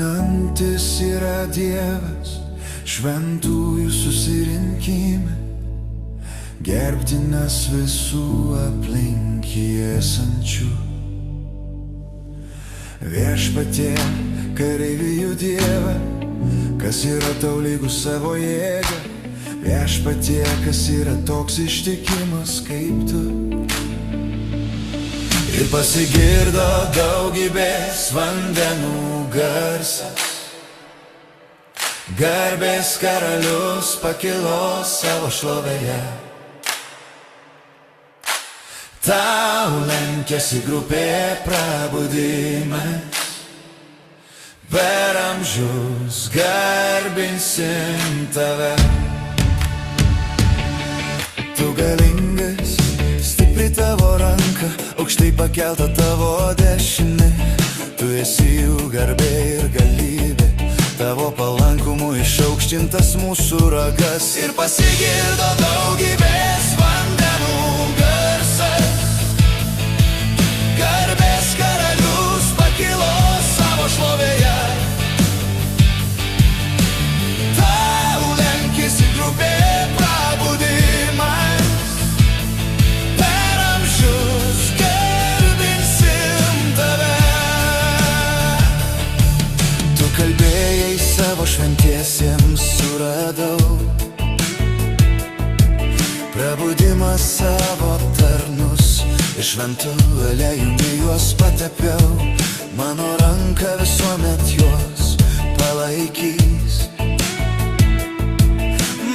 Gyvenantis yra Dievas, šventųjų susirinkime, gerbtinas visų aplink jį esančių. Viešpatie, kareivijų Dieve, kas yra tau lygus savo jėga. Viešpatie, kas yra toks ištikimas kaip tu. Ir pasigirdo daugybės vandenų garsas. Garbės karalius pakilo savo šlovėje. Tau lenkėsi grupė prabudimas. Per amžius garbinsim tave. Tu galingas, stipri tavo ranka, aukštai pakelta tavo dešinė. Tu esi jų garbė ir galybė, tavo palankumu išaukštintas mūsų ragas. Ir pasigirdo daugybės vandenų garsas. Garbės karalius pakilo savo šlovėje. Tau lenkėsi grupė prabudimas. Per amžius garbinsim tave. Tu kalbėjai savo šventiesiems, suradau prabudimas savo tarnus. Iš šventų aliejumi juos patepiau. Mano ranka visuomet juos palaikys.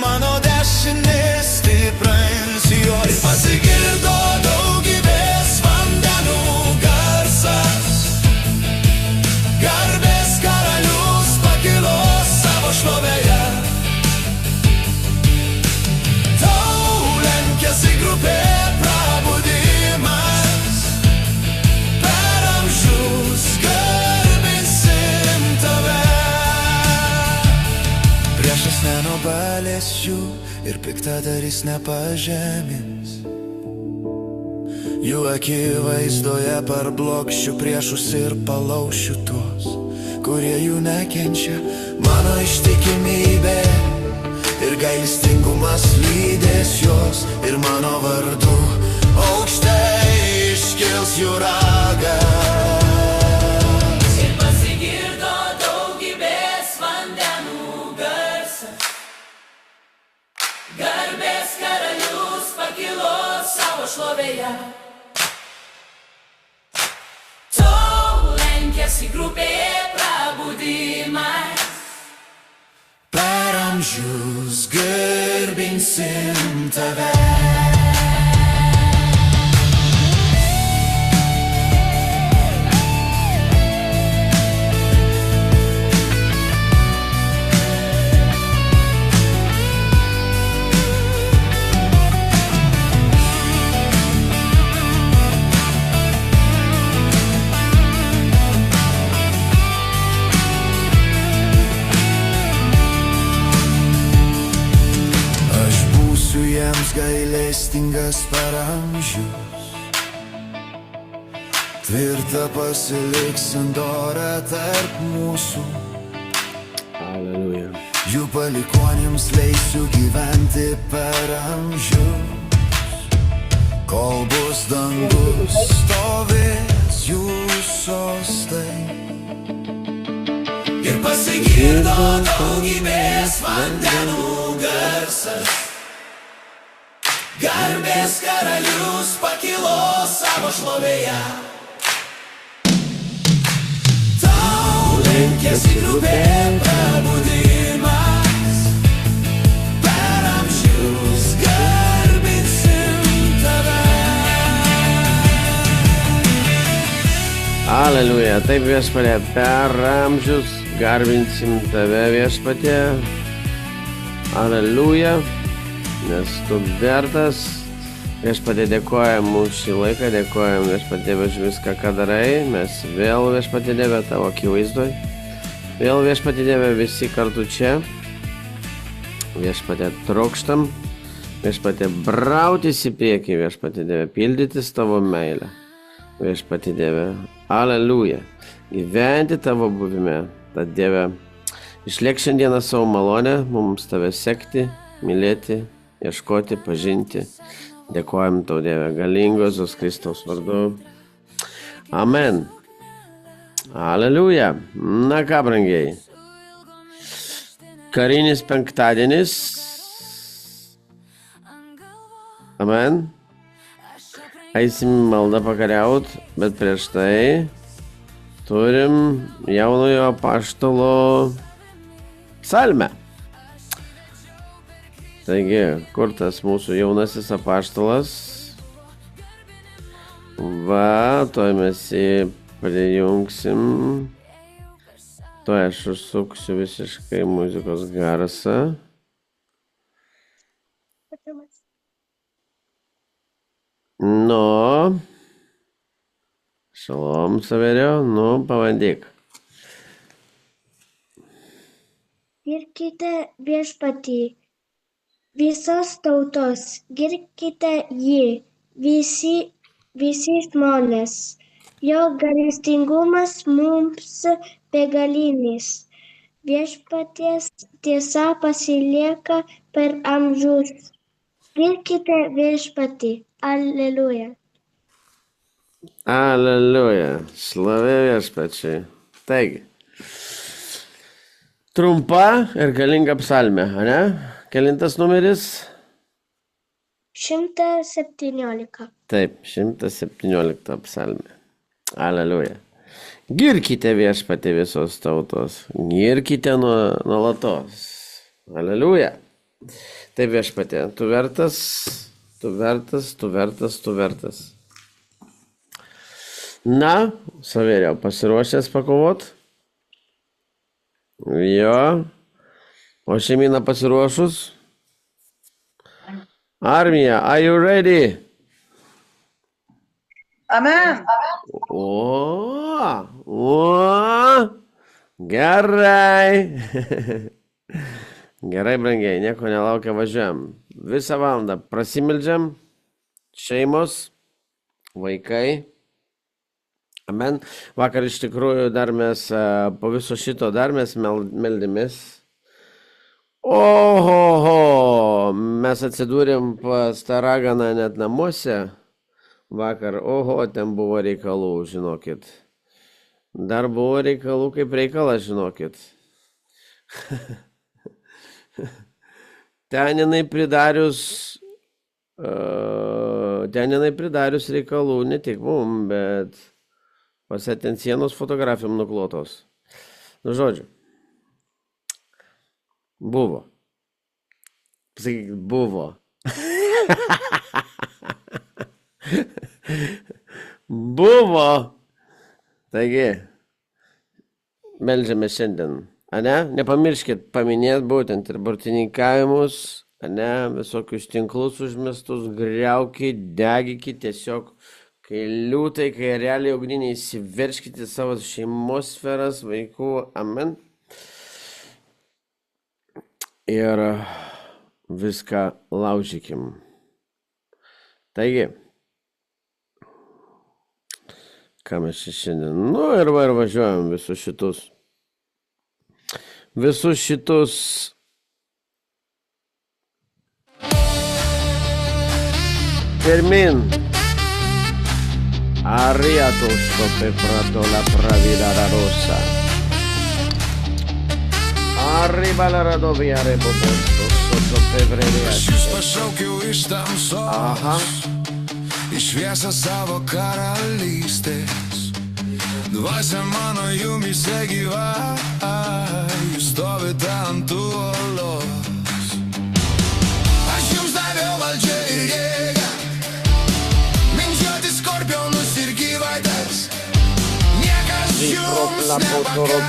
Mano dešinė stiprins jo. Ir pasigirdo daugybės vandenų garsas. Garbės karalius pakilo savo šlovėje. Tau lenkėsi grupė prabudimas. Per amžius garbinsim tave. Priešas nenubalės jų ir piktadarys nepažemins. Jų akivaizdoje parblokšiu priešus ir palaušiu tuos, kurie jų nekenčia. Mano ištikimybė ir gailestingumas lydės juos. Ir mano vardu aukštai iškils jų ragas. Ir pasigirdo daugybės vandenų garsas. Garbės karalius pakilo savo šlovėje. Tau lenkėsi grupė prabudimas. Per amžius garbinsim tave. Gailestingas per amžius, tvirta pasiliksint orą tarp mūsų. Alleluja. Jų palikuonims leisiu gyventi per amžius. Kol bus dangus, stovės jų sostai. Ir pasigirdo daugybės vandenų garsas. Garbės karalius pakilo savo šlovėje. Tau lenkėsi grupė prabudimas. Per amžius garbinsim tave. Alleluja. Taip, viešpatie, per amžius garbinsim tave, viešpatie. Alleluja. Nes tu vertas. Viešpatie, dėkojam už šį laiką, dėkojam viešpatie už viską, ką darai. Mes vėl viešpatie Dieve tavo akivaizdoj. Vėl viešpatie Dieve visi kartu čia. Viešpatie trokštam. Viešpatie brautis į priekį, viešpatie Dieve, pildytis tavo meilę. Viešpatie Dieve, alleluja. Gyventi tavo buvime. Tad Dieve, išliek šiandieną savo malonę, mums tave sekti, mylėti, ieškoti, pažinti. Dėkojam tau, Dieve, galingos Jėzaus Kristaus vardu. Amen. Aleliuja. Na ką, brangiai. Karinis penktadienis. Amen. Eisim maldą pakariaut, bet prieš tai turim jaunojo apaštalo psalmę. Taigi, kur tas mūsų jaunasis apaštalas? Va, toj mes jį prijungsim. Toj aš užsuksiu visiškai muzikos garsą. Nu, šalom, Saverio, pabandyk. Girkite viešpatį, visos tautos, girkite jį, visi žmonės. Jo gailestingumas mums begalinis. Viešpaties tiesa pasilieka per amžius. Girkite viešpatį. Alleluja. Aleliuja. Šlovė viešpačiui. Taigi, trumpa ir galinga psalmė, ane? Kelintas numeris? 117. Taip, 117 psalmė. Aleliuja. Girkite viešpatį visos tautos. Girkite nuolatos. Aleliuja. Taip viešpatė, tu vertas. Na, Savėriau, pasiruošęs pakovot? Jo. O šeimyna pasiruošus? Armija, are you ready? Amen. Gerai. Gerai, brangiai, nieko nelaukia, važiuojam. Visą valandą prasimeldžiam, šeimos, vaikai. Amen. Vakar iš tikrųjų dar mes, po viso šito dar mes meldėmės. Oho, mes atsidūrėm pas tą raganą net namuose. Vakar, ten buvo reikalų, žinokit. Dar buvo reikalų kaip reikalas, žinokit. Ten jinai pridarius reikalų, ne tik mum, bet pase ten sienos fotografijom nuklotos. Nu, žodžiu. Buvo. Pasakyk, buvo. Buvo. Taigi, meldžiame šiandien. Ane? Nepamirškit paminėti būtent ir burtininkavimus, ane? Visokius tinklus užmestus, griaukit, degikit, tiesiog, kai liūtai, kai realiai ugniniai įsiverškite savo šeimos sferas, vaikų, amen. Ir viską laužykim. Taigi, ką mes šiandien, ir važiuojam visus šitus pirmin. Arriato sto prato la pravida rossa. Arriba la radovia rebobosto sotto pevreria. Aš jūs pašaukiau iš tamsos, į šviesą savo karalystės. Dvasia mano jumyse gyva, jūs stovite ant uolos. Aš jums daviau valdžią ir jėgą, mindžioti skorpionus ir gyvatės. Niekas jums nepakels,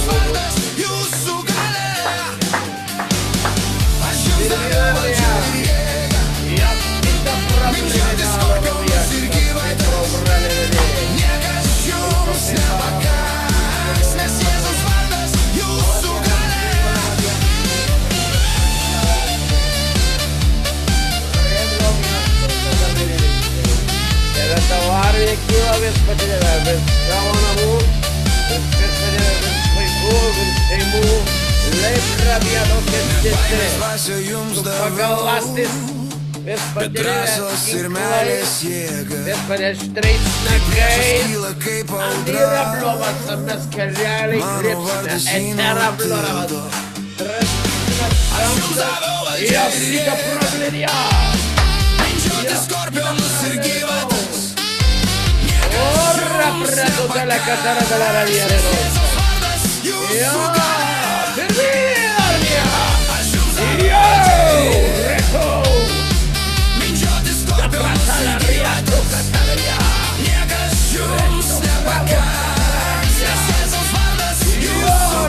vardas jūsų galia. Aš jums daviau valdžią ir jėgą, mindžioti skorpionus ir gyvatės. Niekas jums nepakels, nes Jėzus vardas jūsų galia. Tavo armija kyla viešpatie, bet savo namų viešpatie Dvasia jums Pagal davau, lastis bet viešpatie drąsos ir meilės jėga. viešpatie štreis nagai. Kyla kaip Yra audra, blogas, mes kelialiai krepsime. Etera blogas. Jos įga problemia. skorpionus ir gyvatas. Ora preduta la catara de la radiero. Jūsų Pirmia. Yo, reto. mindžioti skorpionus La riato cataria. niekas jums nepakaks. Jėzaus vardas jūsų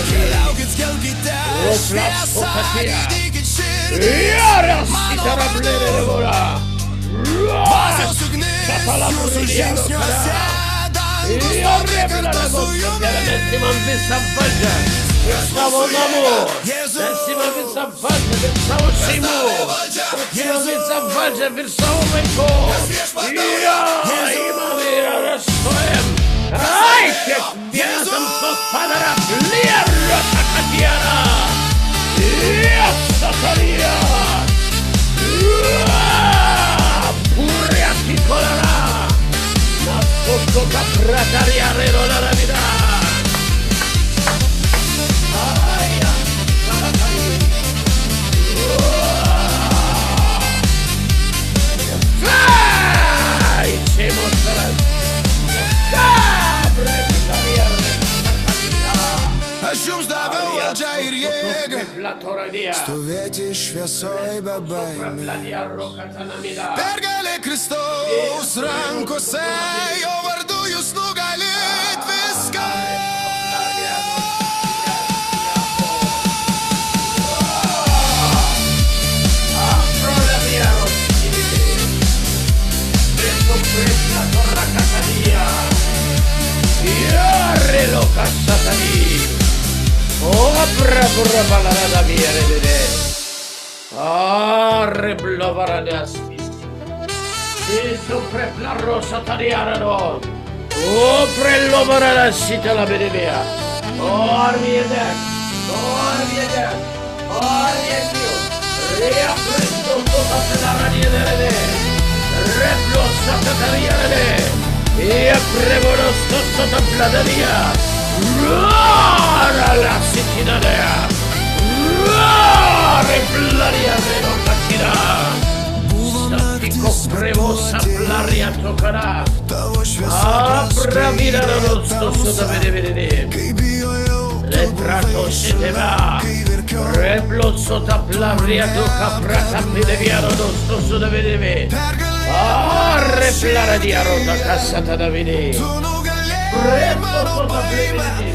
keliaukit, skelbkite šviesą, gydykit širdį. Dvasios ugnis jūsų žingsniuose dangų su jumis. Man visą valdžią ir savo namų. Man visą valdžią ir savo šeimų. Man visą valdžią ir savo vaikų. Imam ir areštuojam. Ai, kiekvienas tamsos padara plėrą takatierą. Satarija. Pure anticolera. Nascosto da pratariare la vida. Vai, se mostrarás. Aš jums daviau valdžią ir jėgą Platoradia. stovėti šviesoj be baimės. Pladiaro katanamida. Pergalė Kristaus rankose, jo vardu jūs nugalit viską. Balada viene de reblavaras. Isso prepla rosa tariarano. O prello varada sita la bedevia. Orviede. Orviede. Orviede. Rea presto toda la radio de. Reblo sata tariarane. E prevoro sotto pladaria. Rara la cittadina. Replaria renovatina. Santico prevosa plaria tocarà. Apra vira rosto sotto vedere. Le trato se te va. Replo sotto plaria tocca prata pideviano rosto sotto vedere. Replare di arota cassata da vedere. Replo sotto vedere.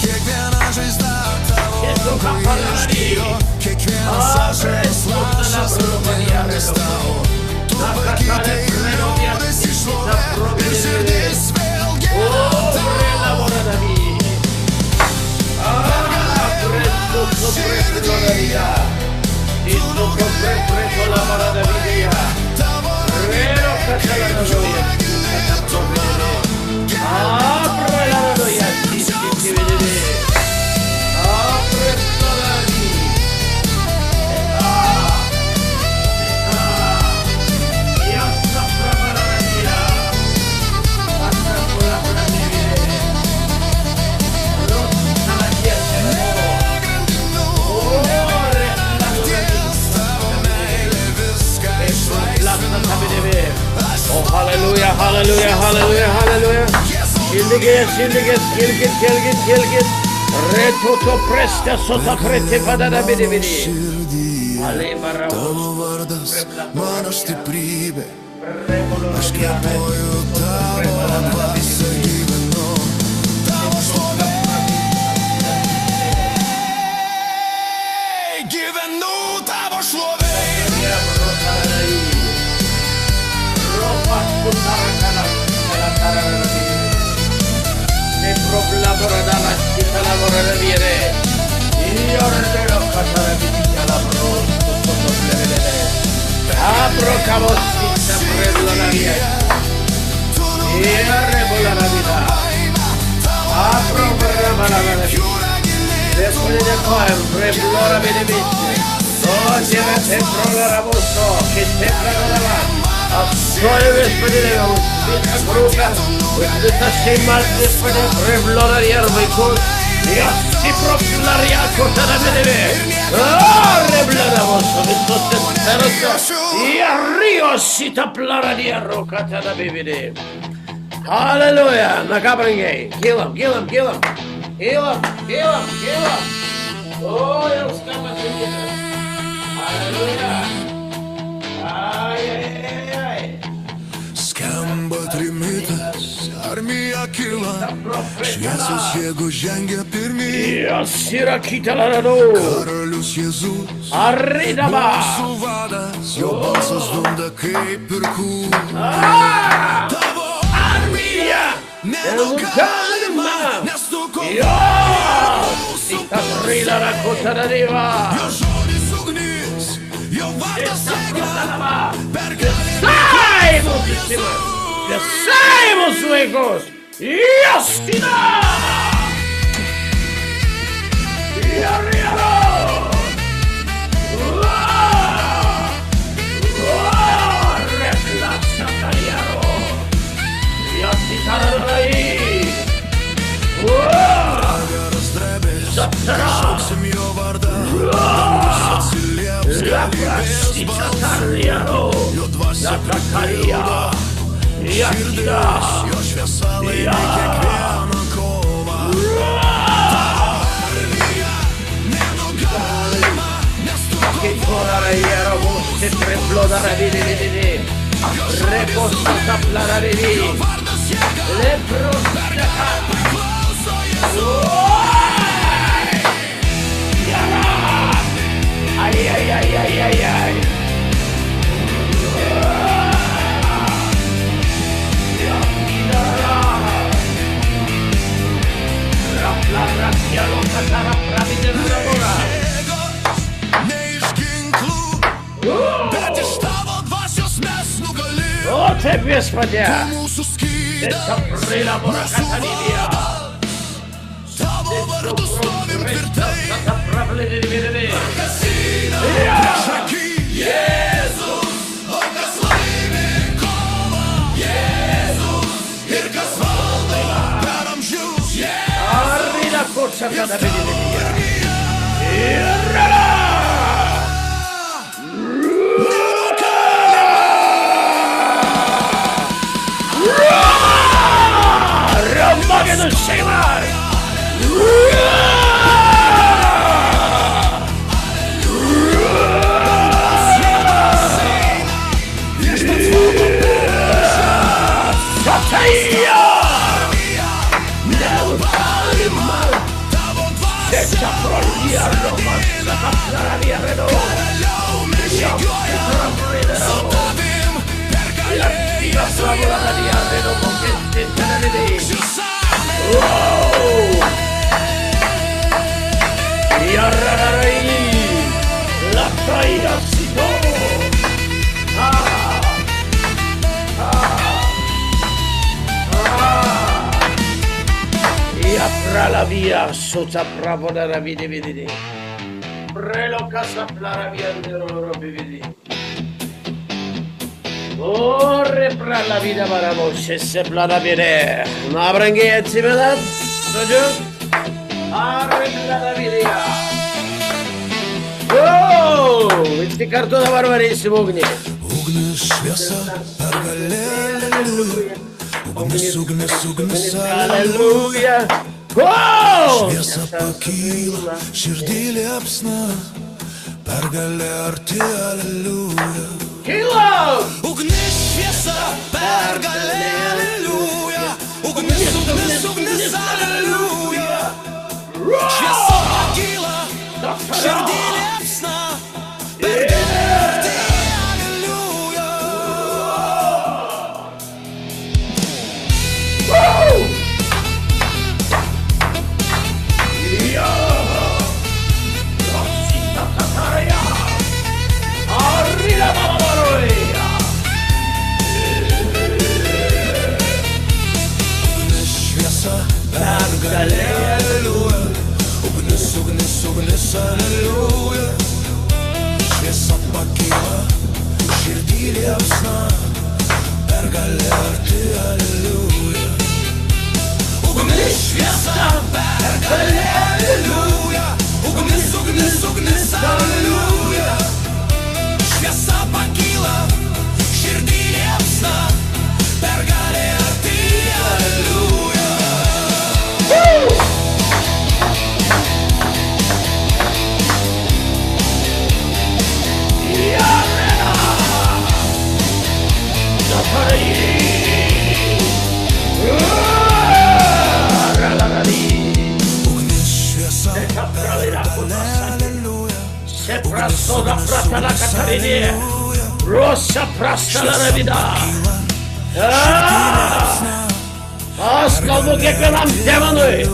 Kiekviena žaizda tavo kūryje, kiekvienas ašaras lašas rūpinės tavo. Tu pakeitei liūdės į šlovę ir širdis vėl gėda. Oh, hallelujah, hallelujah, hallelujah, hallelujah. Kilgit. Retuto presta sota prete padada bidi. Tavo vardas, mano stiprybė. Aš kvėpuoju tavo dvasią gyvenu. Tavo šlovė. Gyvenu tavo šlovė. Ne proprio dalla città lavora da viene. Io ordino catara di la prosto sotto le vedere. Apro cavossi via. Rebola la vita. Appropriamo la vita. Господи, дякуємо, приблора відмітні. О, тебе те проларавосто, ки те проларава. А сою, Господи, дякуємо, світа крука, світа сімат, Господи, приблора ярвикут. Я си пропларя кота на мене. О, ребляравосто, висоте старосто. Я ріо сіта плара діаро ката на бивіди. Halleluja, на кабрингей. Kill him. Heal him. Oh, jag ska vara tillgivna. Halleluja. Aj. Skamba trimitas, armija kyla, šviesos jėgų žengia pirmyn. Jos yra kita larado. Karalius Jėzus, Arridaba. mūsų vadas, jo balsas dunda kaip perkūnas. Tavo armija nenugalima, nes tu Jos, Sitatrila la kota da diva. jo žodis ugnis, jo vardas segla, Descemos, hijos. Yostina. Y arriba. Replaza Tariaro. Yositara ahí. Pragaras drebės, šauksim jo vardą, dangus atsilieps, galybės balsų, jo dvasia pripildo, širdis, jo šviesa laimi kiekvieną kovą. Armija nenugalima, nes tu Che corariero voce preplodara di. Reposta saplara di. vardas jėga, Le prostata. priklauso Jėzui. Ay. Ne iš ginklų, bet iš tavo dvasios mes nugalėjome. O taip viešpatie, Mūsų skydą, desaprila morakatanidia. tavo vardu stovim tvirtai. Šaky, Jėzus, o kas laimi kovą. Jėzus, ir kas valdo per amžius. Arrida corsa da benedia. Ramagedon Shemar. Sataya. Desaprolia Roma, Sataplara di Arredo. La stiva slavolata di Arredo con che tenere. Yarrarai, la traia si Pra la via sota pravo da vidi. Prelo casa plara via loro vidi. Ore pra la vida baramo se plara vide. Na brange cimelat. Soju. Are plara via. Oh, visi kartu da barbarissimo ugni. Ugnis šviesa, pergalė, aleluja. Ugnis, Aleluja. Oh! šviesa pakyla, širdį liepsna, pergalė arti, aleluja. Kilo! Ugnis šviesa, pergalė, aleluja. Ugnis, aleluja. Šviesa pakyla, širdį liepsna, pergalė arti, aleluja. Arriba, liepsna, pergalė arti, aleliuja. Ugnis šviesa, pergalė, aleliuja. Ugnis, ugnis, ugnis, aleliuja. Šviesa pakyla, širdį liepsna, pergalė arti, aleliuja. Prasoda pratala Katarinė, Rosa prastala Ravida. Aš kalbu kiekvienam demonui,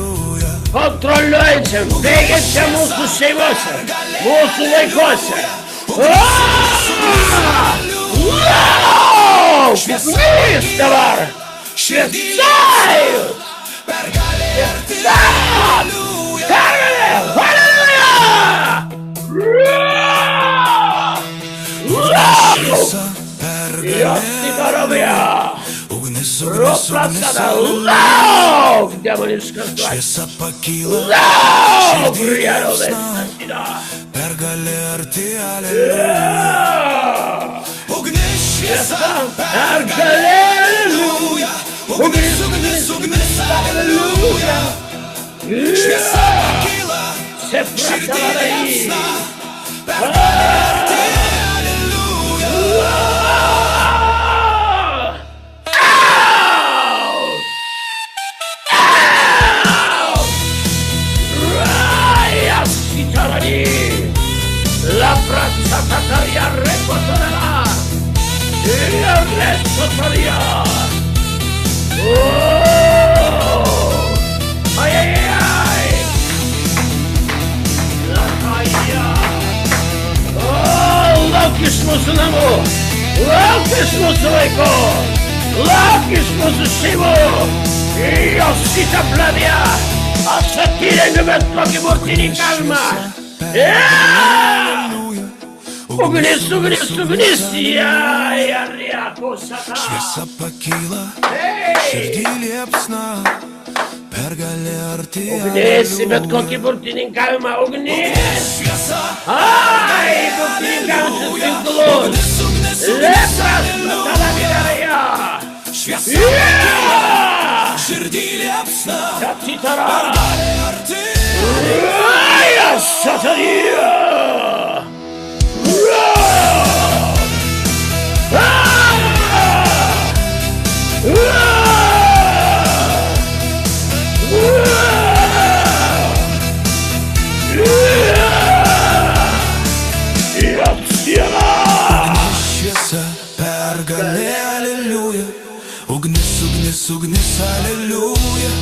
kontroliuojančiam, veikiančiam mūsų šeimose, mūsų laikuose. Ugnis dabar! Šviesai! Pergalė! Halleluja! Šviesa, pergalė, ugnis, ugnis, ugnis, Lauk, demoniškas dvasia! šviesa pakyla, Lauk, širdį riedovės liepsna, nasida! pergalė arti, aleliuja. Ugnis, šviesa, pergalė, aleliuja. Ugnis, ugnis, ugnis, aleliuja. Šviesa pakyla, širdį liepsna, pergalė arti, aleliuja. La braccia Tataria recotorerà il resto Taria. Ai ai ai. La Taria. Lauk iš mūsų namų, lauk iš mūsų vaikų, lauk iš mūsų šeimų. Jos šitą plavė, aš atyrėmiu bet kokį burtininkavimą. Ugnis, ugnis, ugnis, Šviesa pakyla, širdį liepsna, pergalė arti, ugnis, bet kokį burtininkavimą, ugnis. Ai, burtininkavimą tinklus, lepras, tada vėlėja. šviesa pakyla, širdį liepsna, Atitara, pergalė arti. ai, satarija. Šviesa, pergalė, aleliuja. Ugnis, ugnis, ugnis, aleliuja.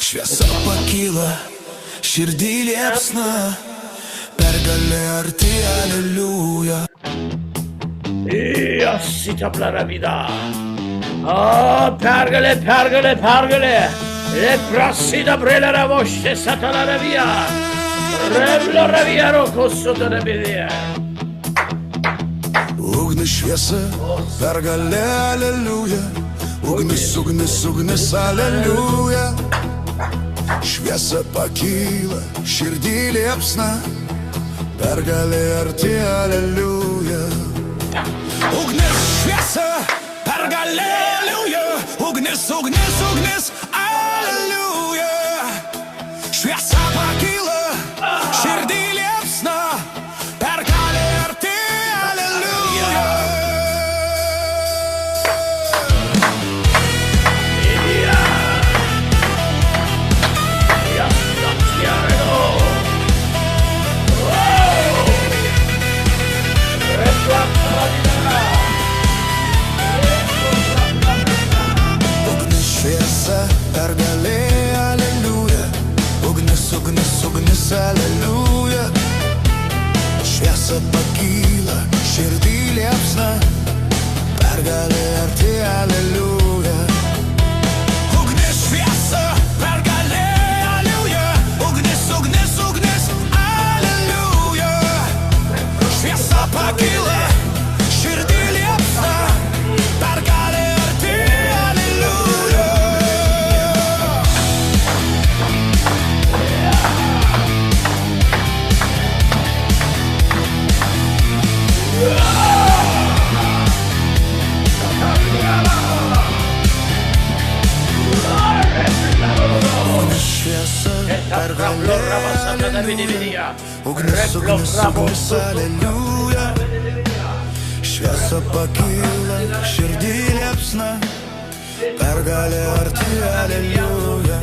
Šviesa pakyla, širdį liepsna, pergalė arti, aleliuja. Sitapla Ravida. Pergalė, pergalė, pergalė. Le prasida brelera vošte satana ravia. Rebla ravia roko sota ravia. Ugnis, šviesa, pergalė, aleliuja. Ugnis, ugnis, ugnis, aleliuja. Šviesa pakyla, širdį liepsna, pergalė arti, aleliuja. Ugnis, šviesa, pergalė, aleliuja. Ugnis, ugnis, ugnis, aleliuja. Šviesa pakyla, širdį liepsna, pergalė arti, aleliuja. pergalė, ugnis, ugnis, ugnis, aleliuja. Šviesa pakyla, širdį liepsna, pergalė arti, aleliuja.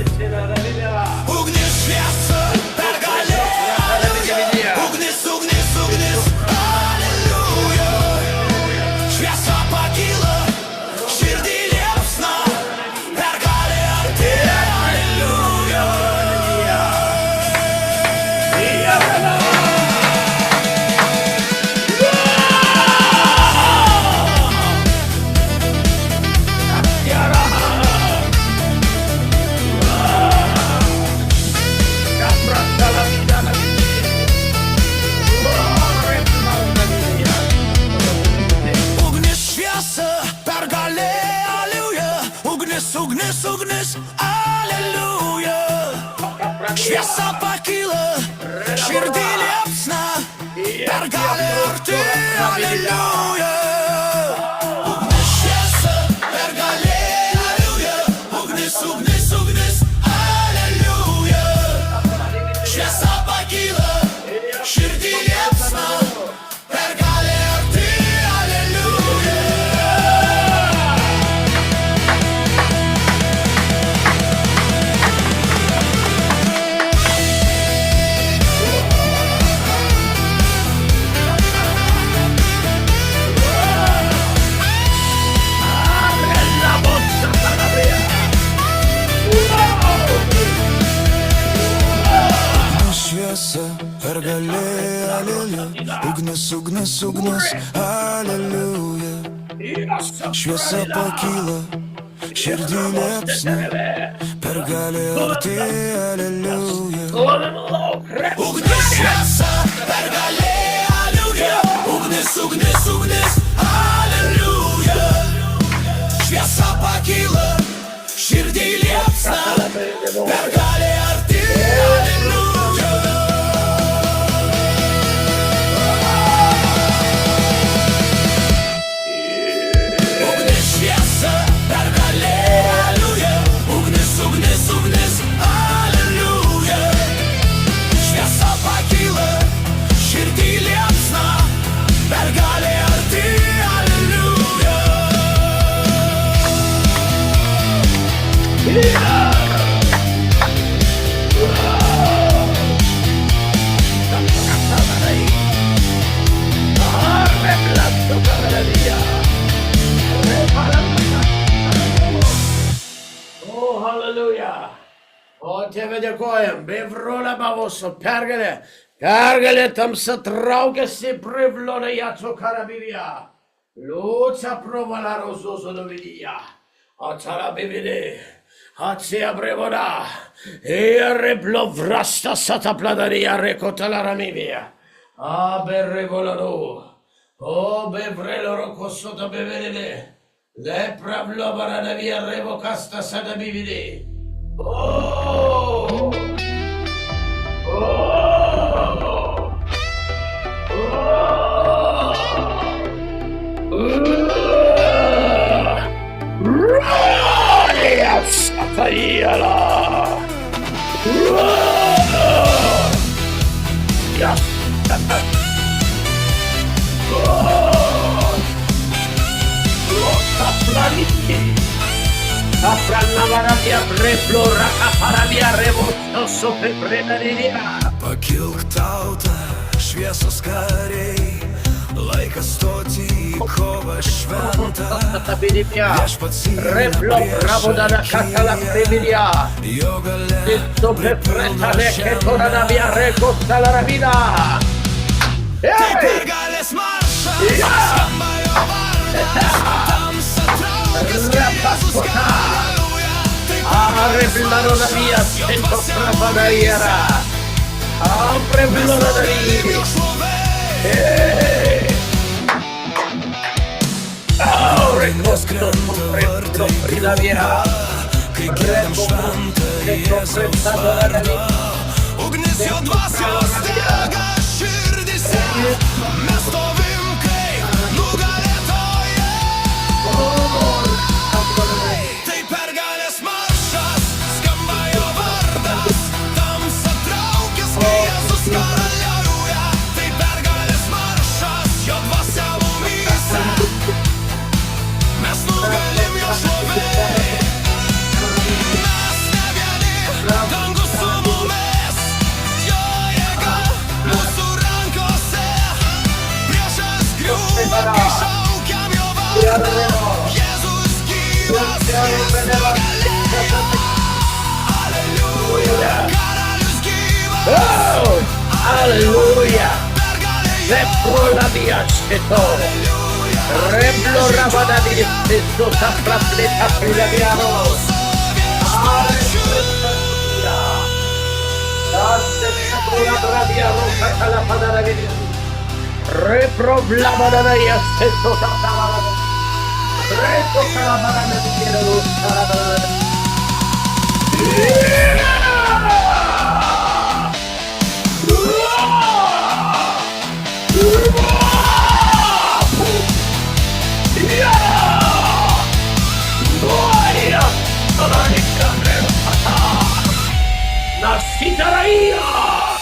Ugnis, šviesa, pergalė, aleliuja. Ugnis, ugnis, ugnis, aleliuja. Šviesa pakyla, širdį liepsna, pergalė arti, aleliuja. Ugnis, ugnis, aleliuja. Šviesa pakyla, širdį liepsna, pergalė arti, aleliuja. Ugnis, šviesa, pergalė, aleliuja. Ugnis, ugnis, ugnis, aleliuja. Šviesa pakyla, širdį liepsna, pergalė arti, aleliuja. Šviesa, pergalė, aleliuja. Ugnis, ugnis, ugnis, aleliuja. Šviesa pakyla, širdį liepsna, pergalė arti, aleliuja. Ugnis, šviesa, pergalė, aleliuja. Ugnis, ugnis, ugnis, aleliuja. Šviesa pakyla, širdį liepsna, pergalė arti, aleliuja. O Tėve dėkojam, bevrola bavoso, pergalė, pergalė tamsa traukiasi, privloda jaco karabivija, liuca provalaro zozo dovidija, atara bividi, atsia brevoda, replo vrasta sata pladaria recotala ramivia, revolado, o bevreloro cosota bevedede, le pravlo baradavia revocasta sada bividi. Oh! Pakilk tauta, šviesos kariai, laikas stoti į kovą šventą. Viešpats yra jo galia, tai pergalės maršas, skamba jo vardas, tamsa traukiasi, Jėzus karaliauja. Arreplano la via, sento frappadaiera. Arreplano la via. Rekosto, replo, la via. Kai giedam šventą Jėzaus vardą, ugnis jo dvasios dega širdyse, mes stovim kaip nugalėtojai. Tai pergalės maršas, skamba jo vardas, tamsa Jėzus gyvas, Jis galėjo. Aleliuja, karalius gyvas. Aleluya. Pergalė Repro la via steto. Replo rabada di stesso saprafleta prilaviano. Aleluya. Daste la bravia roca la padana di Repro la badana di stesso saprafleta. Repro la badana di Dio sarà.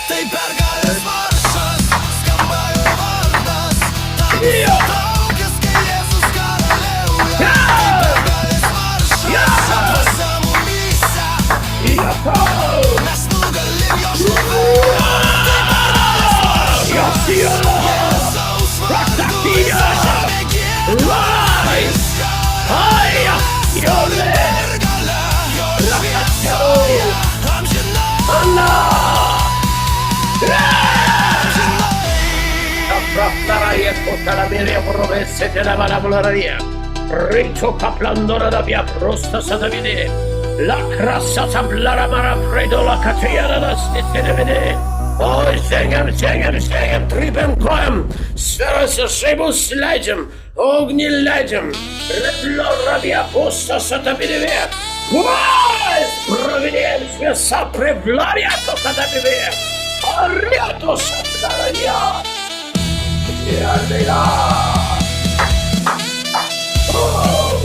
Tai pergalės maršas, skamba jo vardas. Taukis, kai Jėzus karaliauja. Tai pergalės maršas, dvasia mumyse. Mes nugalim jo šlovę. Tai pergalės maršas, Jėzaus vardu visa žemė gieda. Viską jo pergalė, jo šviesa, amžina. Frastaraia tutta la mia promessa te la valabolaria. Rito caplandora da via prosta sa Davide. La crassa sablara mara fredo la catena da stette de vede. Oi, sengam, tripem koem. Sferas šeibus leidžiam, ognį leidžiam. Replora via prosta sa Davide. Providencia sapre gloria tocca da vivere. Arriato sapraria. E arriva. Oh.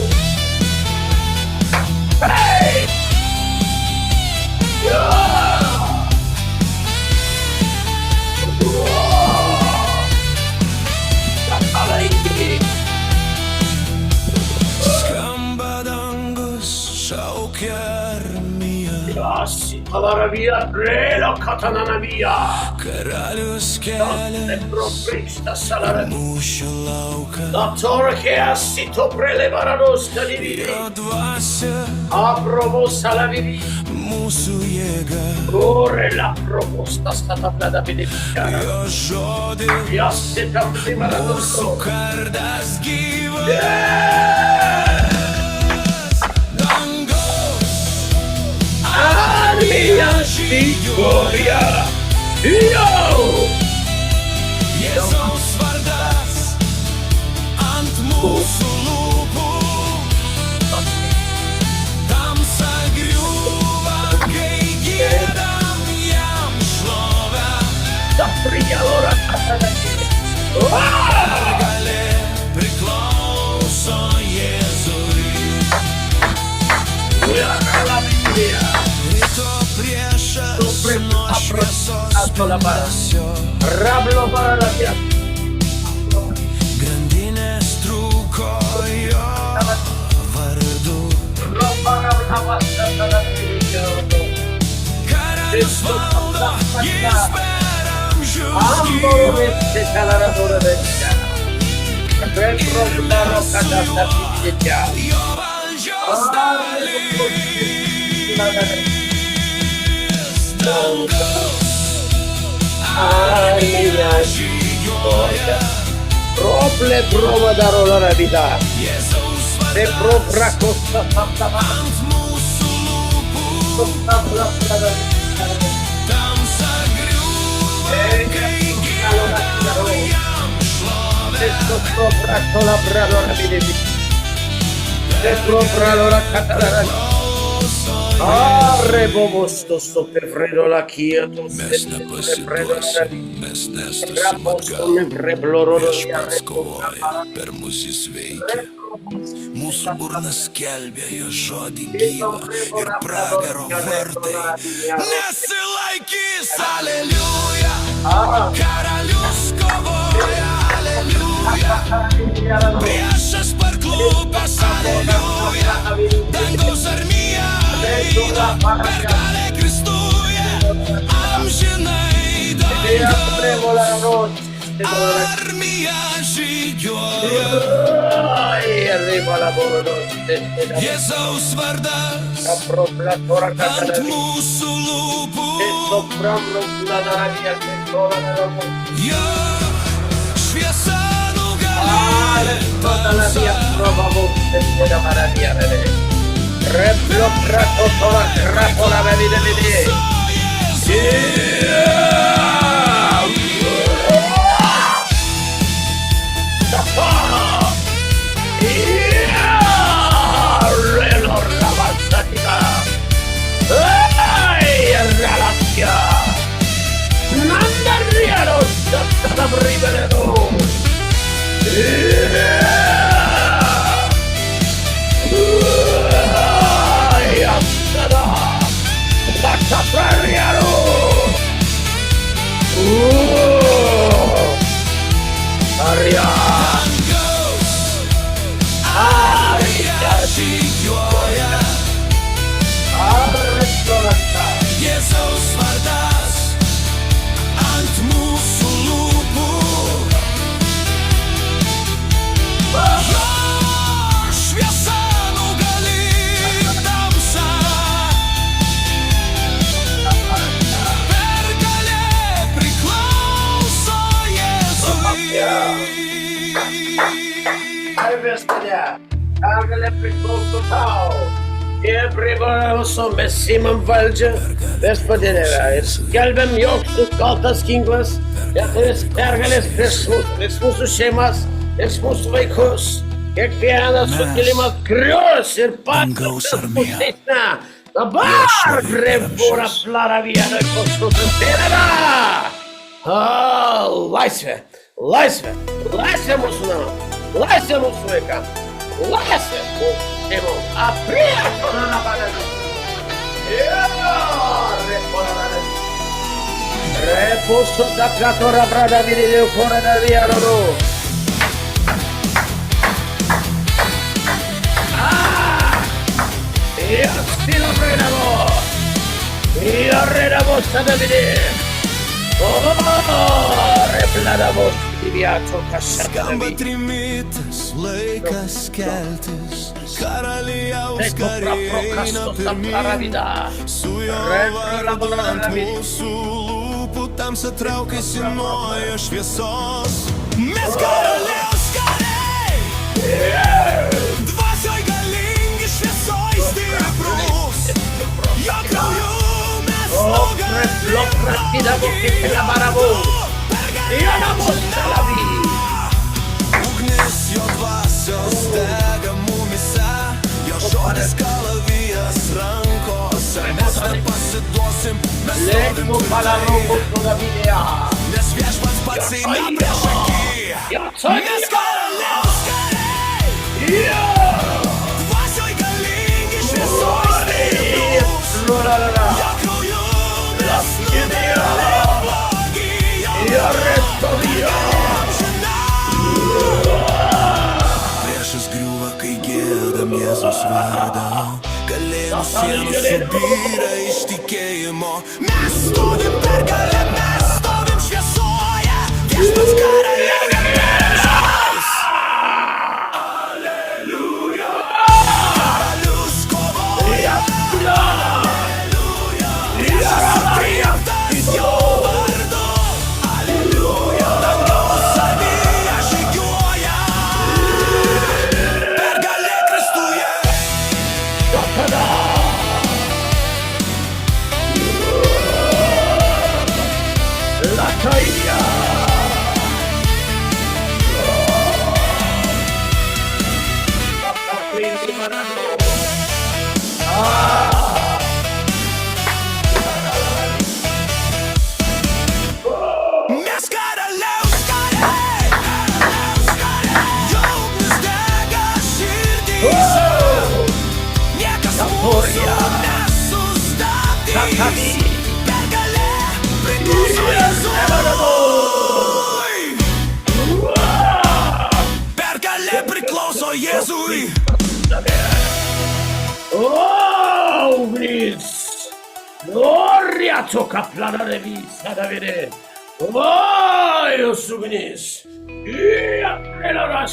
Hey. Yeah. Skamba dangus, šaukia armija. Sì, allora via, prelo katanana via. Karalius Ne kelias, proprista salara. mūšio lauka. La torre che assito prelevaranos da divini. Jo dvasia, Aprovosa la vivi. mūsų jėga. Ore la proposta stata plada beneficiara. Jo žodis, Jassita prima la mūsų nostra. kardas gyvas. Yeah! Dangus, Armia Sigoria. Yo! Jėzaus vardas ant mūsų lūpų. Tamsa griūva, kai giedam jam šlovę. Da prima l'ora katana. Pergalė priklauso Jėzui. Ryto priešas nuo šviesos spinduliuos jo. Rablo para la via. Grandinės trūko jo vardu. Karalius valdo, jis per amžius Ambolo gyvas. messe calaradora vecchia. Retro la rocca da stabilità. Jo valdžios dalis. Dangus Armia žygiuoja. Prople prova daro la vita. Jėzaus Se vardas propra costa fatta ant mūsų lūpų. Tamsa griūva, kai giedam jam šlovę. sopra con la brava vidi. Se propra l'ora catalana. Arre bomosto sto per fredo la chieto. Mes nepasiduosim, mes nestasim Raposto atgal. me prebloro Viešpats kovoja, per mus jis veikia. Mūsų burnas skelbia jo žodį gyvą ir pragaro vartai nesilaikys. Aleliuja, karalius kovoja. Aleliuja, priešas parklupęs. Aleliuja, dangaus armija eina, pergalė Kristuje amžinai. Dangaus armija žygiuoja. Jėzaus vardas ant mūsų lūpų, jo šviesa nugali tamsą. Dangaus arija žygiuoja, Jėzaus vardas ant mūsų lūpų, jo šviesa nugali tamsą, pergalė priklauso Jėzui. Pergalė priklauso tau. Ir priklauso, mes imam valdžią, Viešpatie Dieve, ir skelbiam, jog sukaltas ginklas neturės pergalės prieš mūsų šeimas, prieš mūsų vaikus. Kiekvienas sukilimas grius ir patrauktas pusėsne. Dabar prebūra plara viena konstitucijos vėliava. Laisvė, laisvė, laisvė mūsų namams, laisvė mūsų vaikams, laisvė mūsų šeimoms. Aprieko nanabanės. Repuso da katora brada virilio kore da viaroro. Io stilo predavo. Io redavo sada vidi. Repladavos diviato Skamba kasatami. trimitas, laikas keltis, karaliaus Ecco kariai proprio eina casto pirmyn. samparavida. Su jo vardu ant mūsų lūpų tamsa traukiasi nuo jo šviesos. Mes karaliaus kariai, dvasioj galingi, šviesoj stiprus, jo krauju mes ugnis jo dvasios dega mumyse, jo žodis kalavijas rankose. Mes nepasiduosim, mes stovim tvirtai, nes viešpats pats eina priešaky. Mes karaliaus kariai, dvasioj galingi, šviesoj stiprus, jo krauju mes nugalime blogį, jo amžiną. Priešas griūva, kai giedam Jėzaus vardą, kalėjimo sienos subyra iš tikėjimo. Mes stovim pergalę, mes stovim šviesoje, viešpats karaliauja. Karalius kovoja, priešas sutryptas jo vardu. Dangaus savyje žygiuoja, pergalė Kristuje. Mes karaliaus kariai, jo ugnis dega širdyse, niekas mūsų nesustabdys. Pergalė priklauso Jėzui. Pergalė priklauso Jėzui. Ugnis! Gloriato kaplana revista da vedere. Ugnis! La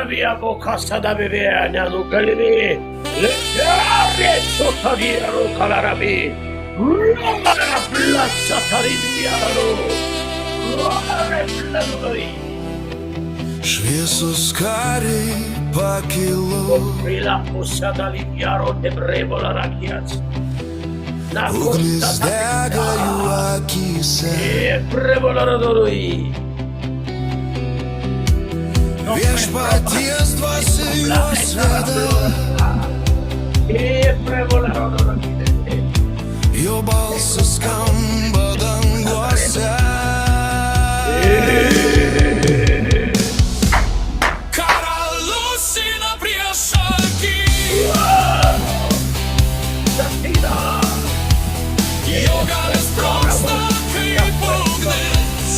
via bocassa da bere, Luca Levi, le chiare sotto di Luca Larabi, la piazza Taribiaro, la Šviesos kariai pakilo, la posada Libiaro de Brevola Rakias. ugnis dega jų akyse. Brevola Radorui. Viešpaties dvasia juos veda, jo balsas skamba danguose. Karalius eina prieš akį, jo galios sprogsta kaip ugnis.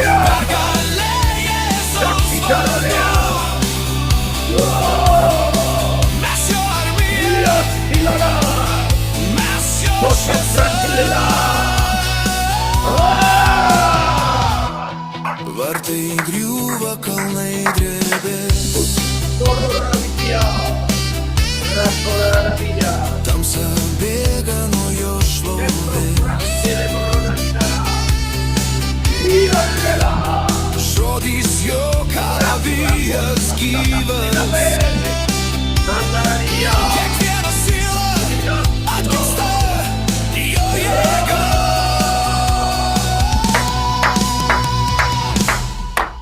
Pergalė Jėzaus vardu, mes jo armija, mes jo šviesa. Vartai griūva, kalnai drebė, tamsa bėga nuo jo šlovės. Žodis jo kalavijas gyvas, kiekviena siela atgimsta jo jėga.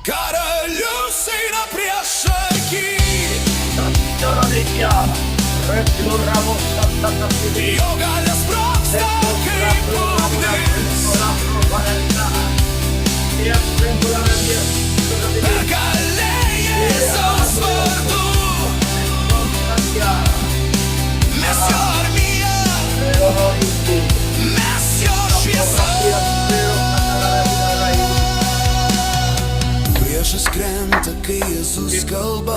Karalius eina prieš akį, jo galia sprogsta kaip ugnis. Pergalė Jėzaus vardu, mes jo armija, mes jo šviesa. Priešas krenta, kai Jėzus kalba,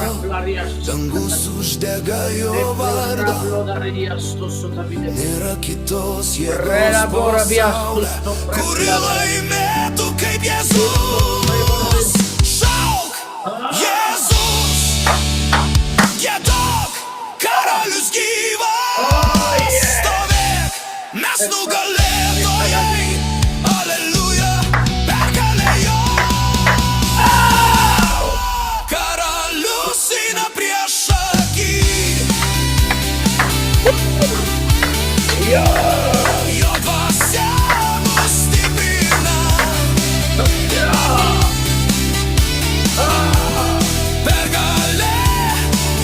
dangus uždega jo vardą. Nėra kitos jėgos pasaulyje, kuri laimėtų kaip Jėzus. Šauk, Jėzus, giedok, karalius gyvas. Stovėk, mes nugalėtojai, aleluja, pergalė jo. Karalius eina prieš akį, jo dvasia mus stiprina. Pergalė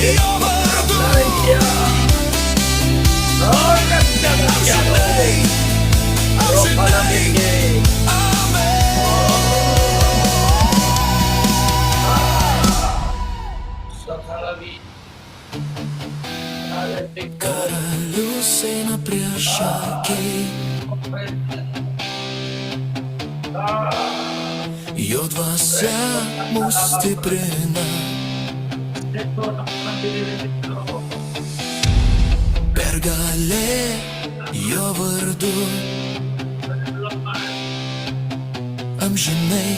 jo vardu, amžinai, amžinai, amen. Karalius eina prieš akį, jo dvasia mus stiprina. Pergalė jo vardu, amžinai,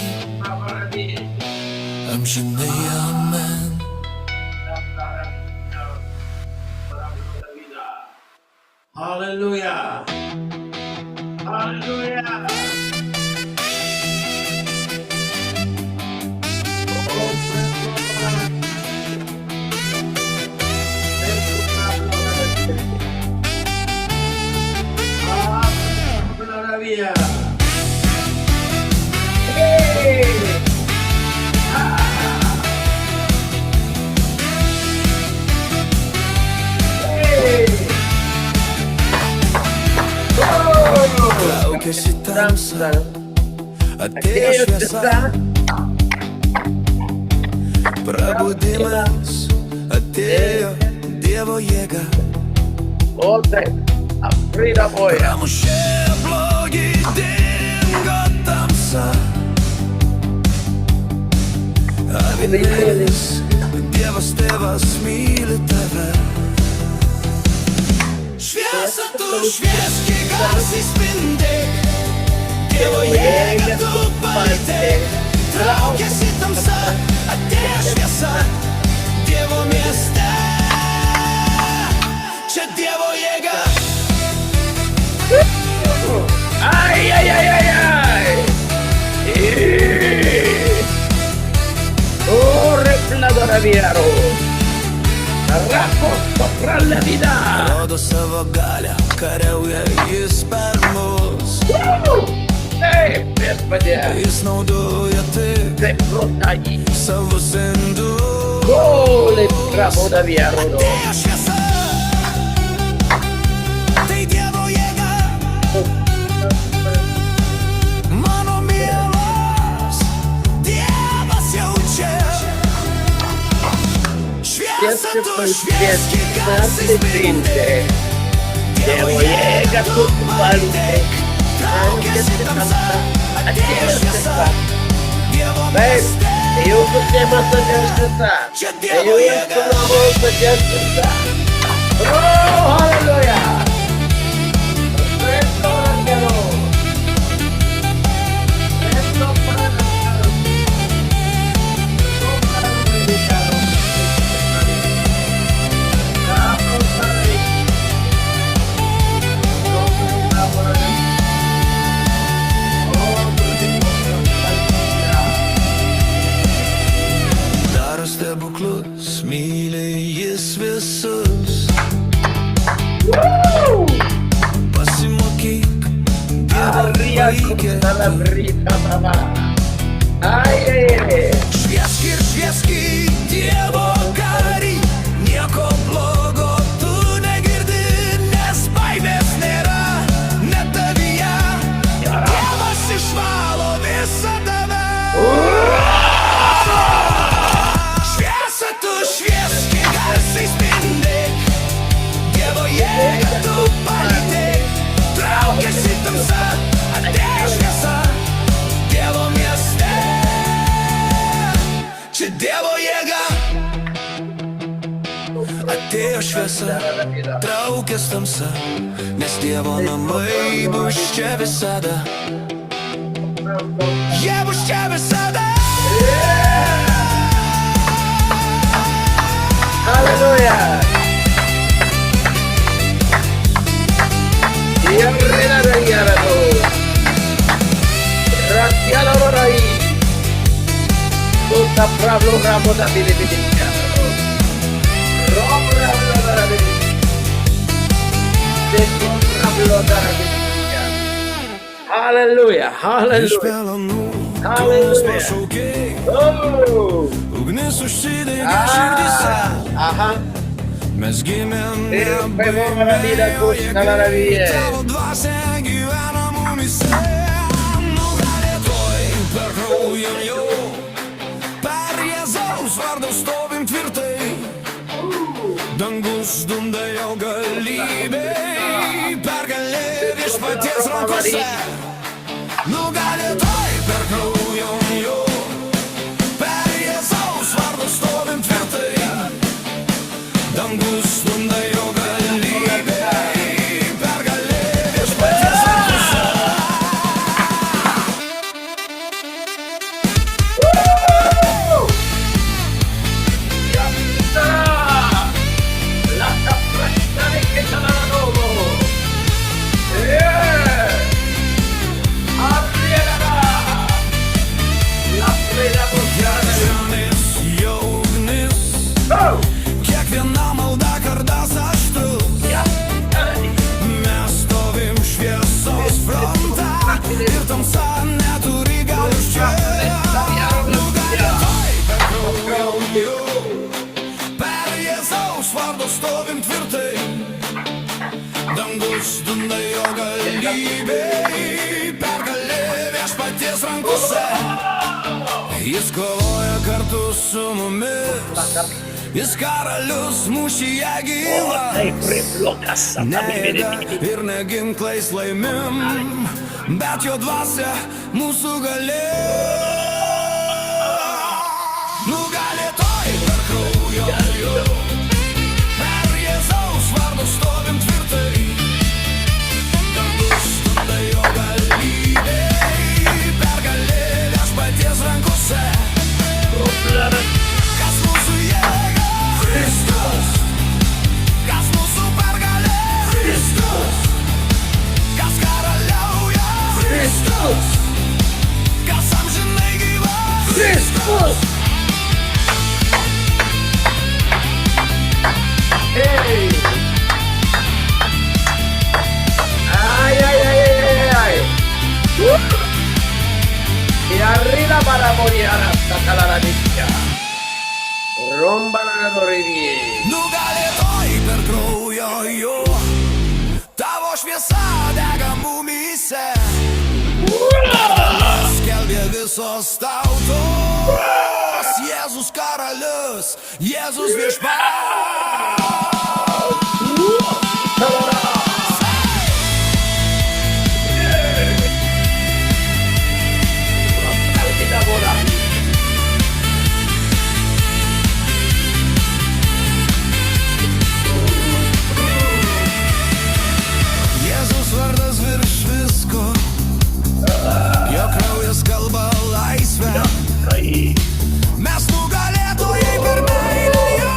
amžinai, amen. Hallelujah. Hallelujah. Maravilla. Hey. Traukiasi tamsa, atėjo šviesa, prabudimas, atėjo Dievo jėga. O taip, aprida boja. Pramušė blogį, dingo tamsa. Avinėlis, Dievas tėvas myli tave. Šviesa tu švieski, garsiai spindėk, Dievo jėga tu palitek, traukiasi tamsa, atėjo šviesa, Dievo mieste, čia Dievo jėga. Ai, ai, ai, ai, ai. Ore pladora viero. Rapo sopra la vida. Rodo savo galią, kariauja jis per mus. Taip, viešpatie. Jis naudoja tik Taip, protai. savus indus. Gole praboda viero. Atėjo šviesa, tai Dievo jėga. Mano mielas, Dievas jau čia. Šviesa tu švieski, garsai spindi. Dievo jėga tu palitek, traukiasi tamsa, atėjo šviesa, Dievo mieste, jūsų tėmas atėjo šviesa. čia Dievo jėga. Jūsų namus atėjo šviesa. O, halleluja. Presto angelo. Presto pranešaro. Daro stebuklus, myli jis visus. Pasimokyk, Dievo vaikė. Švieski ir švieski, Dievo karį. Nieko blogo tu negirdi, nes baimės nėra net tavyje. Dievas išvalo visą tave. Šviesa tu švieski, garsai spindi. Dievo jėga tu palitek, traukiasi tamsa, atėjo šviesa, Dievo mieste, čia Dievo jėga. Atėjo šviesa, traukės tamsa, nes Dievo namai bus čia visada. Jie bus čia visada. Halleluja. Yarrena de yarado. Raciala orai. Tuta Pablo Ramo da Bilibidia. Robra da Bilibidia. De Pablo da Bilibidia. Hallelujah, Iš hallelujah. pelenų Hallelujah. pašaukei, Oh. ugnis užsidegė širdyse. Aha. Mes gimėm Pevoma la vida busca la vida. tavo dvasia gyvena mumyse. Nugalėtoj per kraują jau, per Jėzaus vardą stovim tvirtai. Dangus dunda jo galybei, pergalė viešpaties rankose. Nugalėtoj per kraują jau, per Jėzaus vardą stovim tvirtai. Dangus dunda jo galybei, pergalė viešpaties rankose. La capretta di che Talanova. Arriverà. La plena portiana. Žemės jau ugnis, kiekviena malda kardas aštrus. Mes stovim šviesos frontą ir tamsa neturi galių čia. Nugalėtoj per kraują, per Jėzaus vardą stovim tvirtai. Dangus dunda jo galybei, pergalė viešpaties rankose. Jis kovoja kartu su mumis, jis karalius mūšyje gyvas. Ne jėga ir ne ginklais laimim, bet jo dvasia mūsų galės. Nugalėtoj per kraujo jau, per Jėzaus vardą stovim tvirtai. Dangus dunda jo galybei, Kristus! Hey! Ay, ay, ay, ay, ay. Y arriba para morir hasta la dicha. Romba la dorivie. Nugalėtojai per kraujo jo, tavo šviesa dega mumyse. Skelbė visos tautos, Jėzus karalius, Jėzus viešpats. Jėzus vardas virš visko, jo kraujas kalba laisvę. Mes nugalėtojai per meilę jo,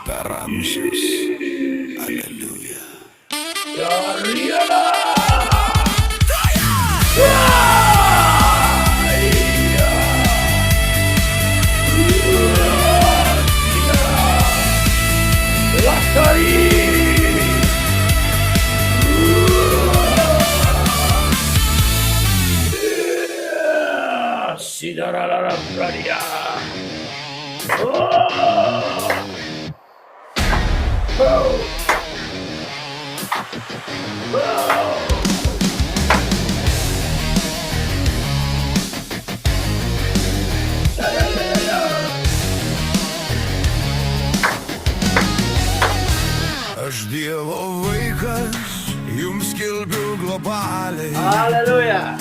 per amžius. Aleliuja. Si darà la praria. Aš Dievo vaikas, jums skelbiu globaliai. Aleluja.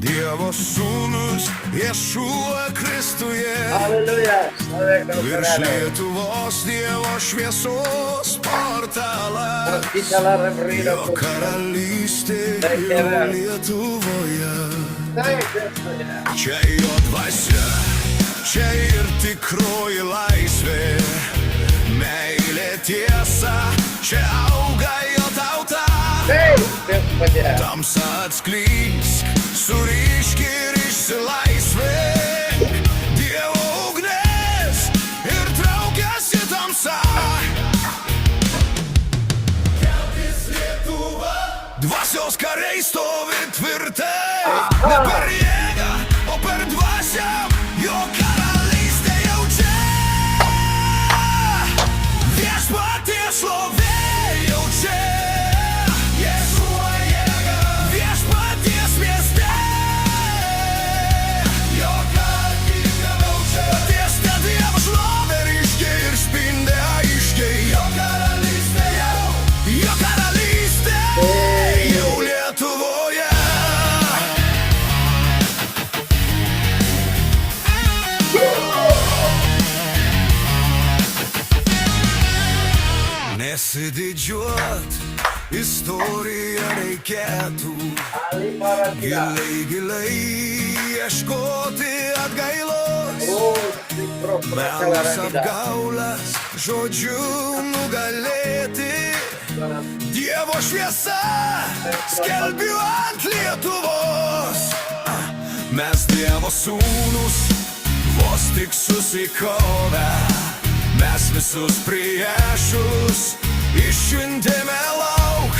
Dievo sūnus, Ješua Kristuje. Aleluja. Virš Lietuvos Dievo šviesos portalas. Jo karalystė jau Lietuvoje. Čia jo dvasia, čia ir tikroji laisvė. Meilė tiesa, čia auga jo tauta. Tamsa atsklysk, surišk ir išsilaisvėk. Dievo ugnis ir traukiasi tamsa. Kelkis Lietuva, dvasios kariai stovi tvirtai. Ne per jėgą, o per dvasią, jo karalystė jau čia. Viešpaties šlovė jau čia. Jėzua jėga, viešpaties mieste. Jo karalystė jau čia. Tiesta Dievo šlovė ryškiai ir spindė aiškiai. Jo karalystė jau Lietuvoje. Nesididžiuot, istoriją reikėtų. Giliai ieškoti atgailos. Melas apgaulas, žodžiu nugalėti. Dievo šviesa, skelbiu ant Lietuvos. Mes Dievo sūnus, vos tik susikovę. Mes visus priešus išsiuntėme lauk.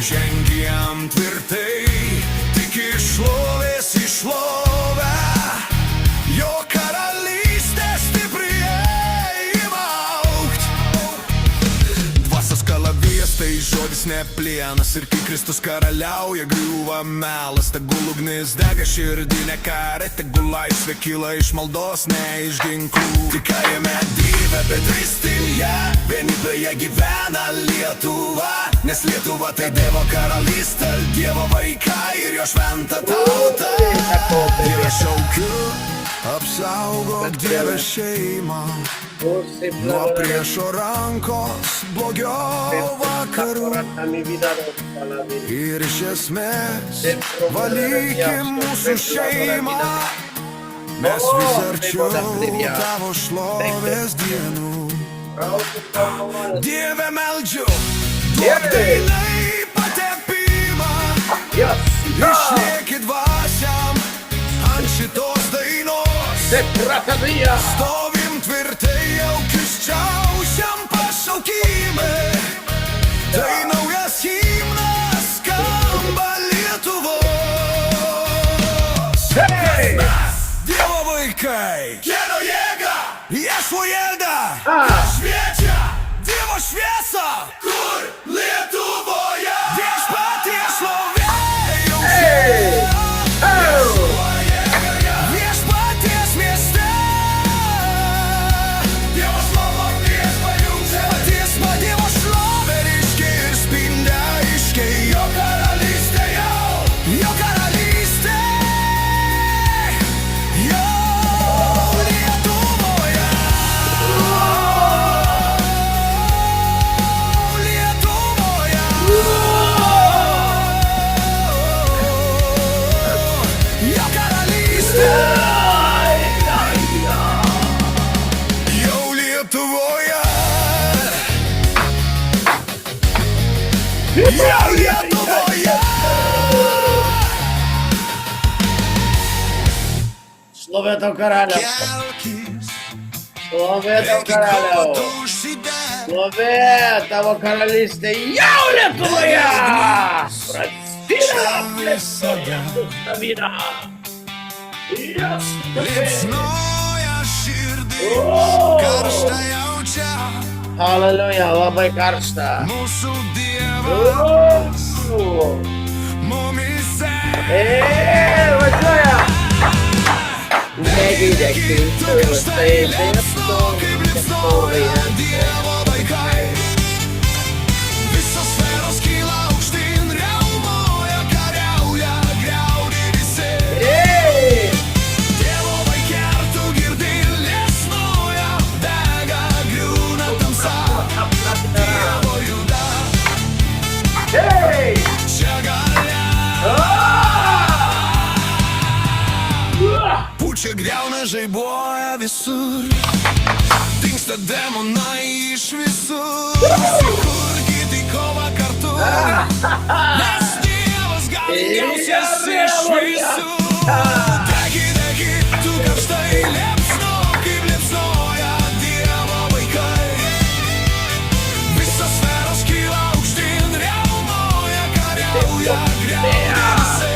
Žengėm tvirtai, tik iš šlovės į šlovę. Jo karalystė stipriai ima augt. Dvasios kalavijas tai žodis ne plienas. Ir kai Kristus karaliauja, griūva melas. Tegul ugnis dega širdinę karę. Tegul laisvė kyla iš maldos, ne iš ginklų. Tikajame Dieve, bet ristinje vienybėje gyvena Lietuva. Nes Lietuva tai Dievo karalystė, Dievo vaikai ir jo šventa tauta. Ir aš šaukiu, apsaugok Dieve šeimą nuo priešo rankos blogio vakarų. Ir iš esmės valykim mūsų šeimą. Mes vis arčiau tavo šlovės dienų. Dieve meldžiu, duok dainai patepimą. Išlieki dvasiam ant šitos dainos. Sekratavija. Stovim tvirtai jau kiščiausiam pašaukime. Tai naujas himnas skamba Lietuvos. Hei! Dievo vaikai, kėdo jėga, ieško jėga, šviečia Dievo šviesa, kur Lietuvoje viešpaties šlovė jau šviečia. Viešpaties mieste Dievo šlovės pajaučia. Tiesma Dievo šlovė ryškiai ir spindi aiškiai. Jo karalystė jau, jo karalystė jau Lietuvoje. Lietuvoje. Jo karalystė jau Lietuvoje. Jau Lietuvoje. Šlovė tau karaliau. Kelkis, Šlovė tau karaliau. užsidek. Šlovė tavo karalystė jau Lietuvoje. Prasideda Visada Davida. liepsnoja širdis, karštą jaučia Halleluja, labai karšta. mūsų Dievas mumyse. Važiuoja. Negydėk Kristus, tai Liepsno, kaip liepsnoja Dievo vaikai. Visos sferos kyla aukštyn, riaumoja, kariauja, griaudi visi. Dievo vaikertų girdi, liepsnoja, dega, griūna tamsa. Dievo juda, čia galia. Pučia, griauna, žaibuoja visur. Dingsta demonai iš visur. Įsikurkit į kovą kartu. Nes Dievas galingiausias iš visų. Degi, degi, tu karštai liepsno, kaip liepsnoja Dievo vaikai. Visos sferos kyla aukštyn, riaumoja, kariauja, griauna visi.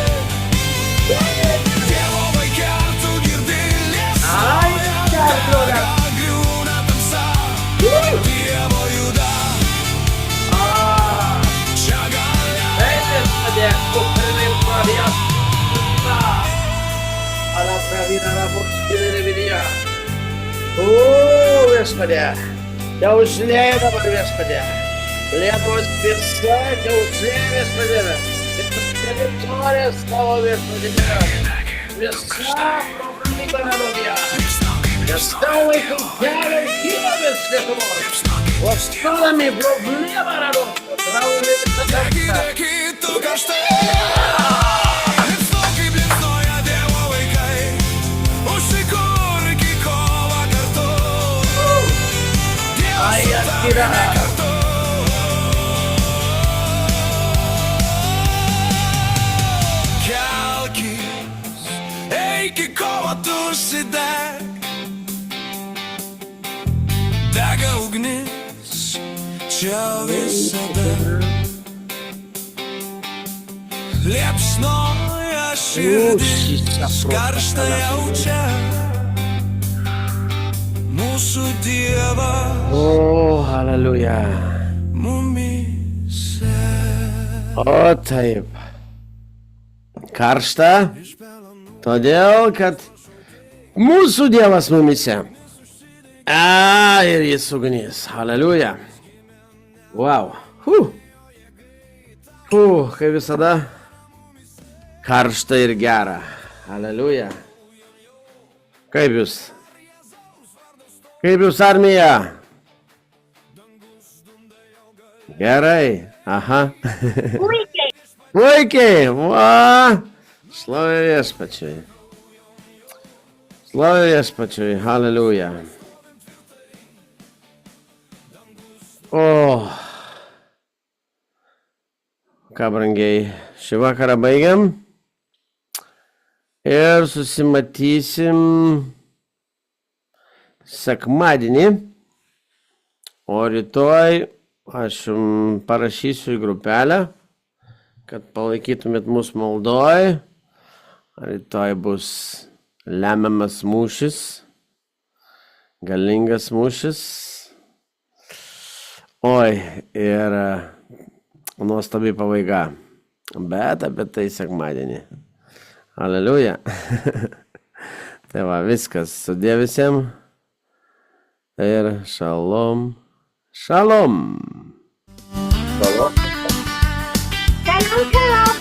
Dievo vaikertų girdi, liepsnoja, dega, griūna tamsa. Dievo juda, čia galia. Viešpatie, jau užlieja dabar viešpatie. Lietuvos visa, jau užlieja viešpatie. Teritorijas tavo viešpatie. Visa problema melodija. Nes tavo vaikai kelia kyla vis Lietuvos. Uostodami problemą rado. Traumai visą Degi, kartą. degi, tu karštai. Liepsno, kaip liepsnoja Dievo vaikai. Užsikurk į kovą kartu. Dievas Ai, su tavimi atskira. kartu. Kelkis, eik į kovą, tu užsidek. Dega ugnis, čia visada. Liepsnoja širdis, karštą jaučia mūsų Dievas O, halleluja. mumyse. O taip. Karšta, todėl, kad mūsų Dievas mumise. Ir jis ugnis. Halleluja. Wow. Kaip visada. Karšta ir gera. Halleluja. Kaip jūs? Kaip jūs armija? Gerai. Aha. Puikiai. Puikiai. Va. Šlovė viešpačiui. Šlovė viešpačiui. Halleluja. O. Ką brangiai. Šį vakarą baigiam. Ir susimatysim sekmadienį, o rytoj aš jums parašysiu į grupelę, kad palaikytumėt mūsų maldoj. Rytoj bus lemiamas mūšis, galingas mūšis. Oi, ir nuostabi pabaiga. Bet apie tai sekmadienį. Aleliuja. Tai va, viskas. Sudie visiems. Ir šalom. Šalom. Shalom. Shalom, shalom.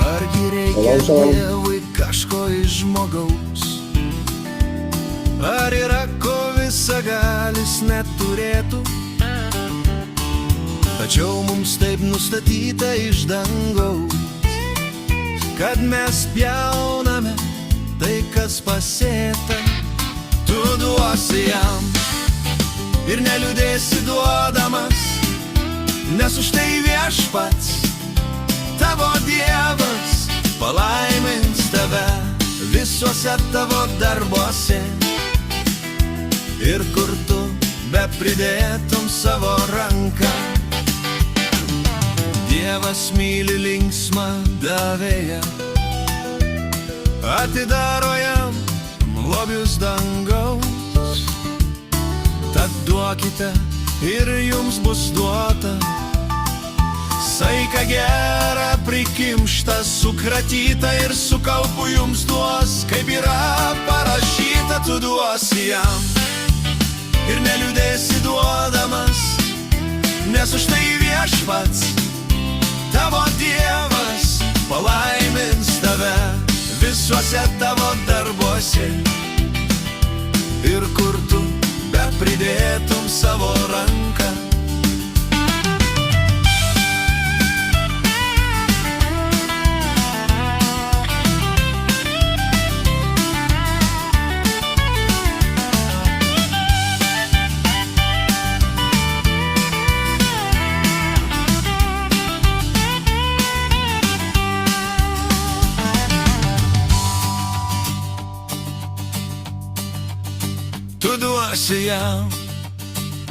Argi reikia Shalom. Dievui kažko iš žmogaus? Ar yra ko visagalis neturėtų? Tačiau mums taip nustatyta iš dangaus, kad mes pjauname tai, kas pasėta. Tu duosi jam ir neliūdėsi duodamas, nes už tai viešpats, tavo Dievas, palaimins tave visuose tavo darbuose. Ir kur tu bepridėtum savo ranką, Dievas myli linksmą davėją, atidaro jam lobius dangaus. Tad duokite ir jums bus duota, saiką gerą prikimštą, sukratytą ir su kaupu jums duos, kaip yra parašyta, tu duosi jam ir neliūdėsi duodamas, nes už tai viešpats, tavo Dievas, palaimins tave visuose tavo darbuose. Ir kur tu bepridėtum savo ranką, tu duosi jam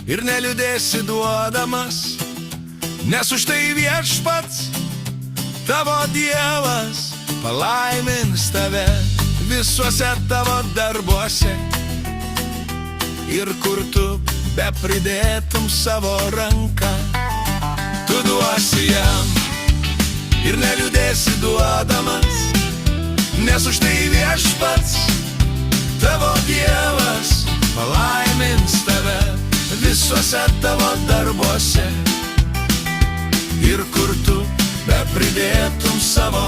ir neliūdėsi duodamas, nes už tai viešpats, tavo Dievas, palaimins tave visuose tavo darbuose. Ir kur tu bepridėtum savo ranką, tu duosi jam ir neliūdėsi duodamas, nes už tai viešpats, tavo Dievas, palaimins tave visuose tavo darbuose. Ir kur tu bepridėtum savo